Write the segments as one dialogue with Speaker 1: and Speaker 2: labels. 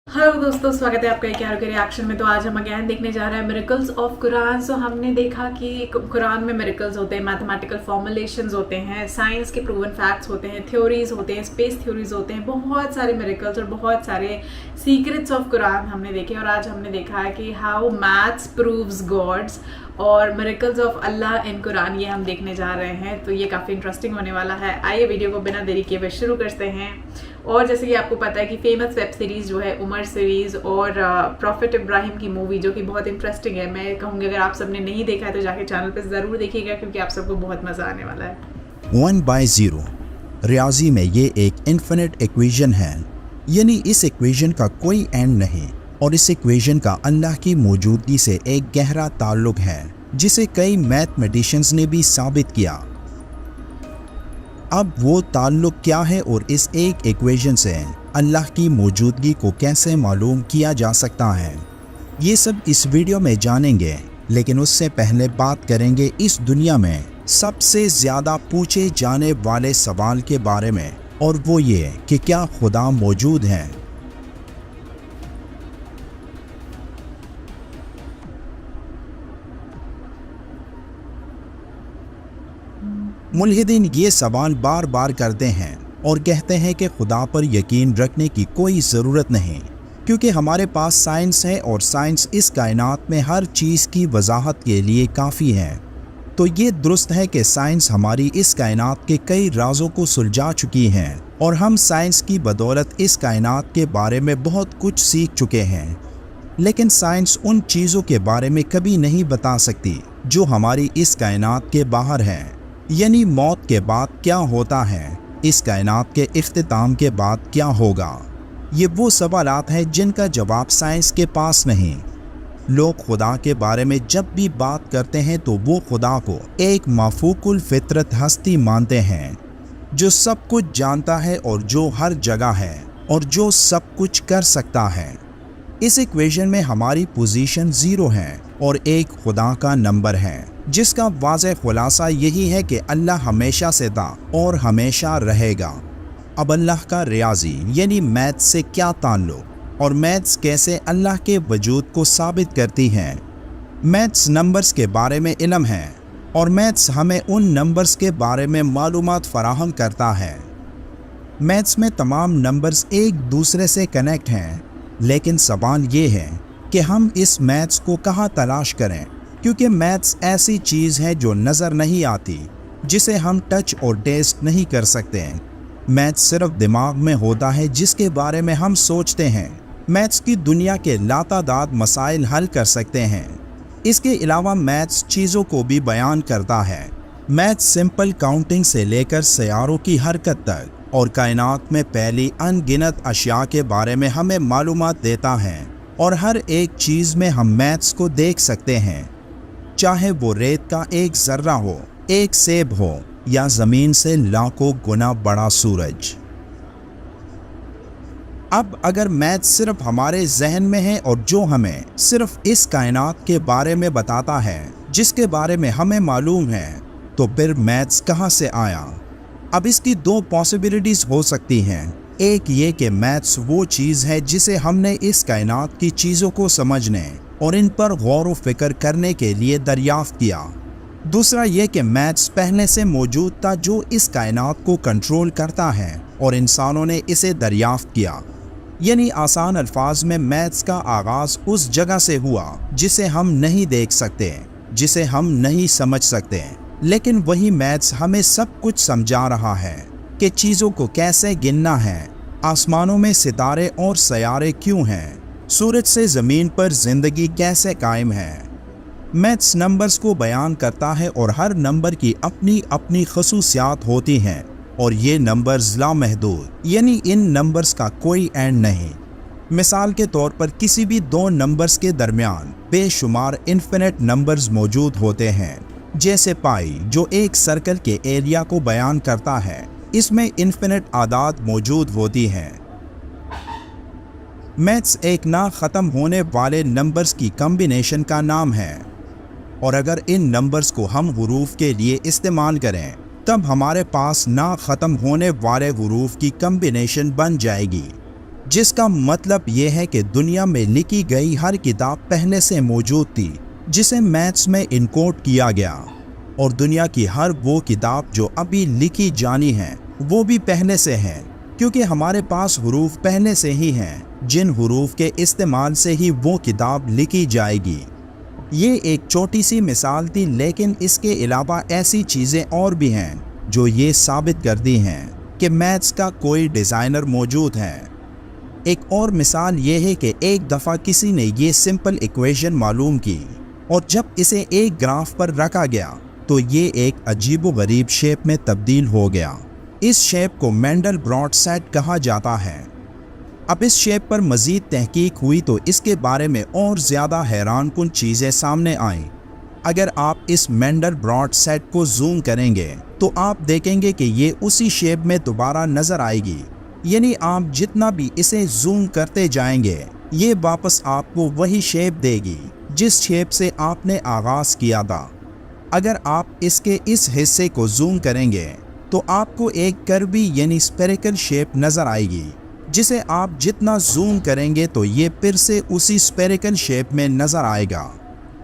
Speaker 1: Hello दोस्तों, स्वागत है आपका एक यार के रिएक्शन में। तो आज हम अगेन देखने जा रहे हैं मिरेकल्स ऑफ कुरान। सो हमने देखा कि कुरान में मिरेकल्स होते हैं, मैथमेटिकल फॉर्मुलेशंस होते हैं, साइंस के प्रूवन फैक्ट्स होते हैं, थ्योरीज होते हैं, स्पेस थ्योरीज होते हैं, बहुत सारे मिरेकल्स और बहुत सारे सीक्रेट्स ऑफ कुरान हमने देखे। और आज हमने देखा है कि हाउ मैथ्स प्रूव्स गॉड्स और मिरेकल्स ऑफ अल्लाह इन कुरान, ये हम देखने जा रहे हैं। तो ये काफ़ी इंटरेस्टिंग होने वाला है। आइए वीडियो को बिना देरी किए हुए शुरू करते हैं। और जैसे कि आपको पता है कि फेमस वेब सीरीज़ जो है उमर सीरीज़ और प्रॉफिट इब्राहिम की मूवी जो कि बहुत इंटरेस्टिंग है, मैं कहूँगी अगर आप सबने नहीं देखा है तो जाके चैनल पे ज़रूर देखिएगा क्योंकि आप सबको बहुत मज़ा आने वाला है।
Speaker 2: 1/0 रियाजी में ये एक इन्फिनिट इक्वेशन है, यानी इस इक्वेशन का कोई एंड नहीं और इस इक्वेशन का अल्लाह की मौजूदगी से एक गहरा ताल्लुक है जिसे कई मैथमेटिशियंस ने भी साबित किया। अब वो ताल्लुक क्या है और इस एक इक्वेशन से अल्लाह की मौजूदगी को कैसे मालूम किया जा सकता है, ये सब इस वीडियो में जानेंगे। लेकिन उससे पहले बात करेंगे इस दुनिया में सबसे ज़्यादा पूछे जाने वाले सवाल के बारे में, और वो ये कि क्या खुदा मौजूद है। मुल्हिदीन ये सवाल बार बार करते हैं और कहते हैं कि खुदा पर यकीन रखने की कोई ज़रूरत नहीं क्योंकि हमारे पास साइंस है और साइंस इस कायनात में हर चीज़ की वजाहत के लिए काफ़ी है। तो ये दुरुस्त है कि साइंस हमारी इस कायनात के कई राजों को सुलझा चुकी है और हम साइंस की बदौलत इस कायनात के बारे में बहुत कुछ सीख चुके हैं। लेकिन साइंस उन चीज़ों के बारे में कभी नहीं बता सकती जो हमारी इस कायनात के बाहर है, यानी मौत के बाद क्या होता है, इस कायनात के इख्तिताम के बाद क्या होगा। ये वो सवालात हैं जिनका जवाब साइंस के पास नहीं। लोग खुदा के बारे में जब भी बात करते हैं तो वो खुदा को एक माफूकुल फितरत हस्ती मानते हैं जो सब कुछ जानता है और जो हर जगह है और जो सब कुछ कर सकता है। इस इक्वेशन में हमारी पोजीशन 0 है और एक खुदा का नंबर है जिसका वाज़ेह खुलासा यही है कि अल्लाह हमेशा से था और हमेशा रहेगा। अब अल्लाह का रियाजी यानी मैथ्स से क्या ताल्लुक और मैथ्स कैसे अल्लाह के वजूद को साबित करती हैं। मैथ्स नंबर्स के बारे में इल्म है और मैथ्स हमें उन नंबर्स के बारे में मालूमात फराहम करता है। मैथ्स में तमाम नंबर्स एक दूसरे से कनेक्ट हैं, लेकिन सवाल ये है कि हम इस मैथ्स को कहाँ तलाश करें, क्योंकि मैथ्स ऐसी चीज़ है जो नज़र नहीं आती, जिसे हम टच और टेस्ट नहीं कर सकते। मैथ्स सिर्फ दिमाग में होता है जिसके बारे में हम सोचते हैं। मैथ्स की दुनिया के लातादाद मसाइल हल कर सकते हैं। इसके अलावा मैथ्स चीज़ों को भी बयान करता है। मैथ्स सिंपल काउंटिंग से लेकर सैयारों की हरकत तक और कायनात में फैली अनगिनत अशिया के बारे में हमें मालूमात देता है, और हर एक चीज़ में हम मैथ्स को देख सकते हैं, चाहे वो रेत का एक ज़र्रा हो, एक सेब हो या ज़मीन से लाखों गुना बड़ा सूरज। अब अगर मैथ्स सिर्फ हमारे जहन में है और जो हमें सिर्फ इस कायनात के बारे में बताता है जिसके बारे में हमें मालूम है, तो फिर मैथ्स कहाँ से आया। अब इसकी 2 पॉसिबिलिटीज़ हो सकती हैं। एक ये कि मैथ्स वो चीज़ है जिसे हमने इस कायनात की चीज़ों को समझने और इन पर गौर व फिक्र करने के लिए दरियाफ्त किया। दूसरा ये कि मैथ्स पहले से मौजूद था जो इस कायनात को कंट्रोल करता है और इंसानों ने इसे दरियाफ्त किया। यानी आसान अल्फाज में मैथ्स का आगाज़ उस जगह से हुआ जिसे हम नहीं देख सकते, जिसे हम नहीं समझ सकते, लेकिन वही मैथ्स हमें सब कुछ समझा रहा है कि चीज़ों को कैसे गिनना है, आसमानों में सितारे और सयारे क्यों हैं, सूरज से ज़मीन पर ज़िंदगी कैसे कायम है। मैथ्स नंबर्स को बयान करता है और हर नंबर की अपनी अपनी खसूसियात होती हैं और ये नंबर्स लामहदूद, यानी इन नंबर्स का कोई एंड नहीं। मिसाल के तौर पर किसी भी 2 नंबर्स के दरमियान बेशुमार इन्फिनिट नंबर्स मौजूद होते हैं, जैसे पाई जो एक सर्कल के एरिया को बयान करता है, इसमें इन्फिनिट आदाद मौजूद होती हैं। मैथ्स एक ना ख़त्म होने वाले नंबर्स की कम्बिनेशन का नाम है और अगर इन नंबर्स को हम हुरूफ के लिए इस्तेमाल करें तब हमारे पास ना ख़त्म होने वाले हुरूफ की कम्बिनेशन बन जाएगी। जिस का मतलब ये है कि दुनिया में लिखी गई हर किताब पहले से मौजूद थी जिसे मैथ्स में इनकोड किया गया, और दुनिया की हर वो किताब जो अभी लिखी जानी है वो भी पहले से है, क्योंकि हमारे पास हुरूफ पहले से ही हैं जिन हुरूफ के इस्तेमाल से ही वो किताब लिखी जाएगी। ये एक छोटी सी मिसाल थी, लेकिन इसके अलावा ऐसी चीज़ें और भी हैं जो ये साबित करती हैं कि मैथ्स का कोई डिज़ाइनर मौजूद है। एक और मिसाल ये है कि एक दफ़ा किसी ने ये सिंपल इक्वेशन मालूम की, और जब इसे एक ग्राफ पर रखा गया तो ये एक अजीबोगरीब शेप में तब्दील हो गया। इस शेप को मैंडलब्रॉट सेट कहा जाता है। अब इस शेप पर मज़ीद तहकीक हुई तो इसके बारे में और ज़्यादा हैरानकुन चीज़ें सामने आईं। अगर आप इस मैंडलब्रॉट सेट को जूम करेंगे तो आप देखेंगे कि ये उसी शेप में दोबारा नज़र आएगी, यानी आप जितना भी इसे जूम करते जाएंगे ये वापस आपको वही शेप देगी जिस शेप से आपने आगाज़ किया था। अगर आप इसके इस हिस्से को जूम करेंगे तो आपको एक कर्वी यानी स्फेरिकल शेप नज़र आएगी, जिसे आप जितना जूम करेंगे तो ये फिर से उसी स्फेरिकल शेप में नज़र आएगा।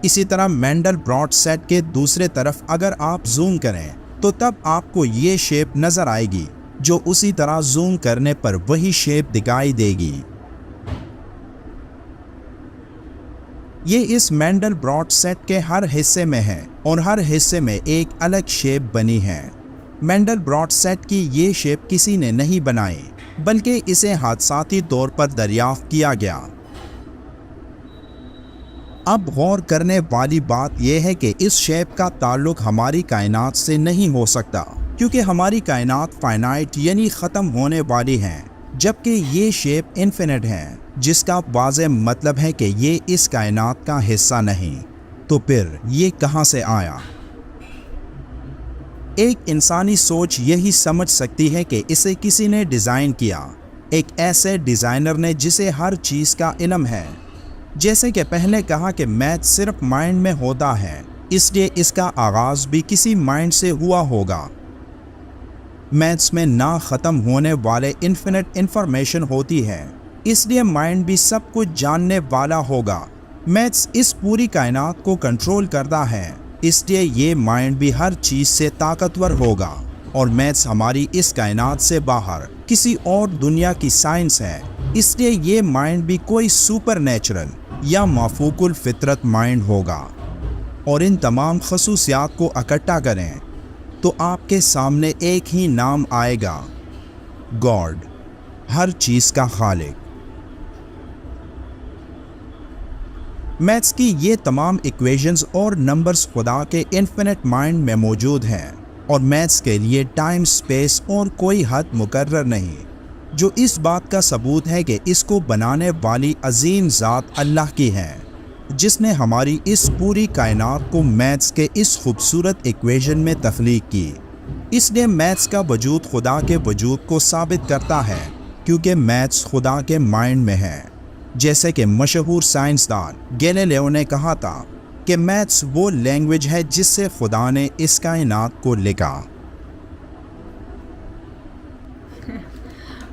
Speaker 2: इसी तरह मैंडलब्रॉट सेट के दूसरे तरफ अगर आप जूम करें तो तब आपको ये शेप नज़र आएगी जो उसी तरह जूम करने पर वही शेप दिखाई देगी। ये इस मैंडलब्रॉट सेट के हर हिस्से में है और हर हिस्से में एक अलग शेप बनी है। मैंडलब्रॉट सेट की ये शेप किसी ने नहीं बनाई, बल्कि इसे हादसाती तौर पर दरियाफ्त किया गया। अब गौर करने वाली बात यह है कि इस शेप का ताल्लुक हमारी कायनात से नहीं हो सकता, क्योंकि हमारी कायनात फाइनाइट यानी ख़त्म होने वाली है, जबकि ये शेप इन्फिनिट है, जिसका वाज़ेह मतलब है कि ये इस कायनात का हिस्सा नहीं। तो फिर ये कहाँ से आया? एक इंसानी सोच यही समझ सकती है कि इसे किसी ने डिज़ाइन किया, एक ऐसे डिज़ाइनर ने जिसे हर चीज़ का इल्म है। जैसे कि पहले कहा कि मैथ सिर्फ माइंड में होता है, इसलिए इसका आगाज़ भी किसी माइंड से हुआ होगा। मैथ्स में ना ख़त्म होने वाले इन्फिनिट इंफॉर्मेशन होती है, इसलिए माइंड भी सब कुछ जानने वाला होगा। मैथ्स इस पूरी कायनात को कंट्रोल करता है, इसलिए ये माइंड भी हर चीज़ से ताकतवर होगा। और मैथ्स हमारी इस कायनात से बाहर किसी और दुनिया की साइंस है, इसलिए ये माइंड भी कोई सुपर नेचुरल या माफूकुल फितरत माइंड होगा। और इन तमाम खसूसियात को इकट्ठा करें तो आपके सामने एक ही नाम आएगा, गॉड, हर चीज़ का खालिक। मैथ्स की ये तमाम इक्वेशंस और नंबर्स खुदा के इन्फिनिट माइंड में मौजूद हैं, और मैथ्स के लिए टाइम स्पेस और कोई हद मुकर्रर नहीं, जो इस बात का सबूत है कि इसको बनाने वाली अजीम ज़ात अल्लाह की है, जिसने हमारी इस पूरी कायनात को मैथ्स के इस खूबसूरत इक्वेशन में तख्लीक की। इसलिए मैथ्स का वजूद खुदा के वजूद को साबित करता है, क्योंकि मैथ्स खुदा के माइंड में है। जैसे कि मशहूर साइंसदान गैलीलियो ने कहा था कि मैथ्स वो लैंग्वेज है जिससे खुदा ने इस कायनात को लिखा।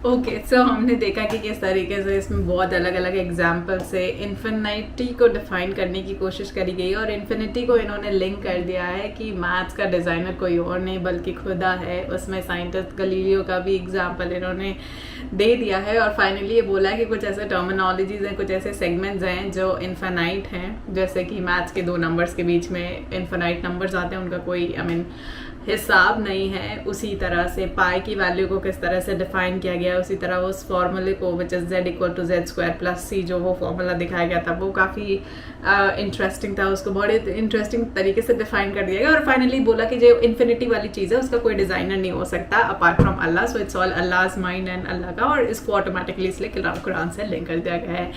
Speaker 1: ओके, सो हमने देखा कि किस तरीके से इसमें बहुत अलग अलग एग्जाम्पल से इन्फिनिटी को डिफाइन करने की कोशिश करी गई, और इन्फिनिटी को इन्होंने लिंक कर दिया है कि मैथ्स का डिज़ाइनर कोई और नहीं बल्कि खुदा है। उसमें साइंटिस्ट गलीलियो का भी एग्जाम्पल इन्होंने दे दिया है, और फाइनली ये बोला है कि कुछ ऐसे टर्मिनोलॉजीज़ हैं, कुछ ऐसे सेगमेंट्स हैं जो इन्फिनाइट हैं, जैसे कि मैथ्स के दो नंबर्स के बीच में इन्फिनाइट नंबर्स आते हैं, उनका कोई हिसाब नहीं है। उसी तरह से पाई की वैल्यू को किस तरह से डिफाइन किया गया है, उसी तरह उस फॉर्मूले को विच इज़ z=z² + c, जो वो फॉर्मूला दिखाया गया था वो काफ़ी इंटरेस्टिंग था, उसको बड़े इंटरेस्टिंग तरीके से डिफाइन कर दिया गया। और फाइनली बोला कि जो इन्फिनिटी वाली चीज़ है उसका कोई डिज़ाइनर नहीं हो सकता apart from Allah, so it's all Allah's mind and Allah का, और इसको ऑटोमेटिकली इसलिए कुरान से लिंक कर दिया गया है।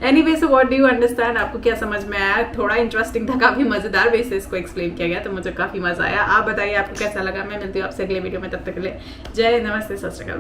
Speaker 1: Anyway, so what do you understand? आपको क्या समझ में आया? थोड़ा इंटरेस्टिंग था, काफ़ी मज़ेदार वे से इसको एक्सप्लेन किया गया, तो मुझे काफ़ी मज़ा आया। आप बताइए आपको कैसा लगा। मैं मिलती हूँ आपसे अगले वीडियो में, तब तक के लिए जय, नमस्ते, सत श्री अकाल।